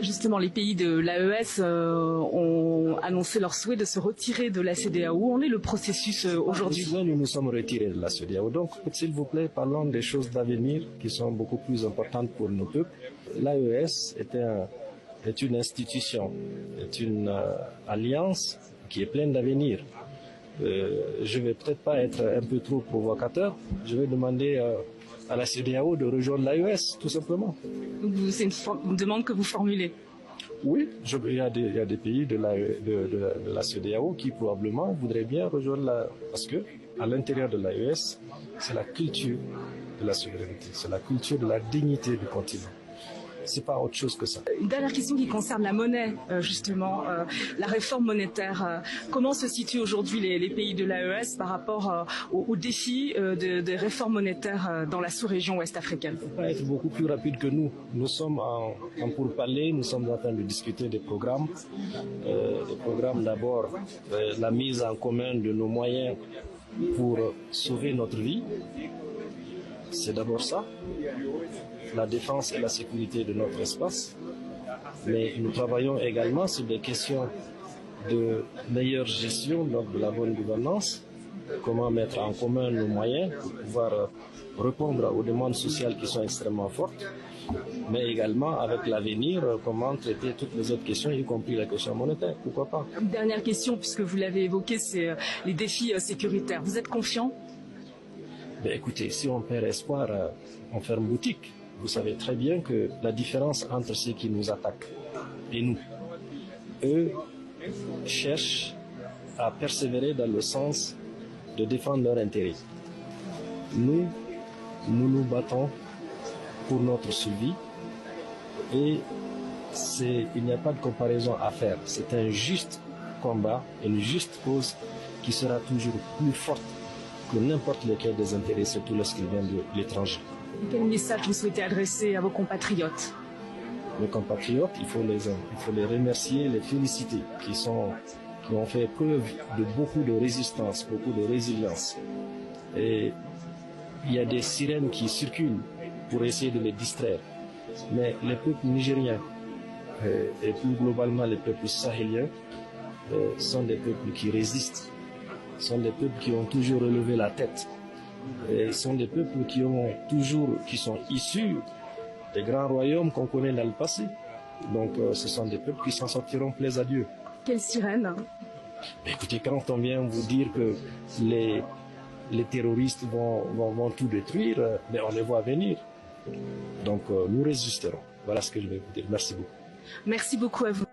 Justement, les pays de l'AES ont annoncé leur souhait de se retirer de la CEDEAO. Où en est le processus aujourd'hui? Nous nous sommes retirés de la CEDEAO. Donc, s'il vous plaît, parlons des choses d'avenir qui sont beaucoup plus importantes pour nos peuples. L'AES est une institution, est une alliance qui est pleine d'avenir. Je ne vais peut-être pas être un peu trop provocateur. Je vais demander à la CEDEAO de rejoindre l'AES, tout simplement. C'est une demande que vous formulez? Oui, il y a des pays de la CEDEAO qui probablement voudraient bien rejoindre parce que à l'intérieur de l'AES, c'est la culture de la souveraineté, c'est la culture de la dignité du continent. C'est pas autre chose que ça. Une dernière question qui concerne la monnaie, justement, la réforme monétaire. Comment se situent aujourd'hui les pays de l'AES par rapport aux défis des réformes monétaires dans la sous-région ouest africaine? Il faut être beaucoup plus rapide que nous. Nous sommes en pourparlers, nous sommes en train de discuter des programmes. Des programmes d'abord, la mise en commun de nos moyens pour sauver notre vie. C'est d'abord ça. La défense et la sécurité de notre espace, mais nous travaillons également sur des questions de meilleure gestion, donc de la bonne gouvernance, comment mettre en commun nos moyens pour pouvoir répondre aux demandes sociales qui sont extrêmement fortes, mais également avec l'avenir, comment traiter toutes les autres questions, y compris la question monétaire, pourquoi pas. Une dernière question, puisque vous l'avez évoqué, c'est les défis sécuritaires. Vous êtes confiant? Écoutez, si on perd espoir, on ferme boutique. Vous savez très bien que la différence entre ceux qui nous attaquent et nous, eux cherchent à persévérer dans le sens de défendre leurs intérêts. Nous nous battons pour notre survie et il n'y a pas de comparaison à faire. C'est un juste combat, une juste cause qui sera toujours plus forte que n'importe lequel des intérêts, surtout lorsqu'ils viennent de l'étranger. Quel message vous souhaitez adresser à vos compatriotes? Mes compatriotes, il faut les remercier, les féliciter, qui ont fait preuve de beaucoup de résistance, beaucoup de résilience. Et il y a des sirènes qui circulent pour essayer de les distraire. Mais les peuples nigériens et plus globalement les peuples sahéliens sont des peuples qui résistent, sont des peuples qui ont toujours relevé la tête. Et sont des peuples qui sont issus des grands royaumes qu'on connaît dans le passé. Donc ce sont des peuples qui s'en sortiront, plaise à Dieu. Quelle sirène? Écoutez, quand on vient vous dire que les terroristes vont tout détruire, mais on les voit venir. Donc nous résisterons. Voilà ce que je vais vous dire. Merci beaucoup. Merci beaucoup à vous.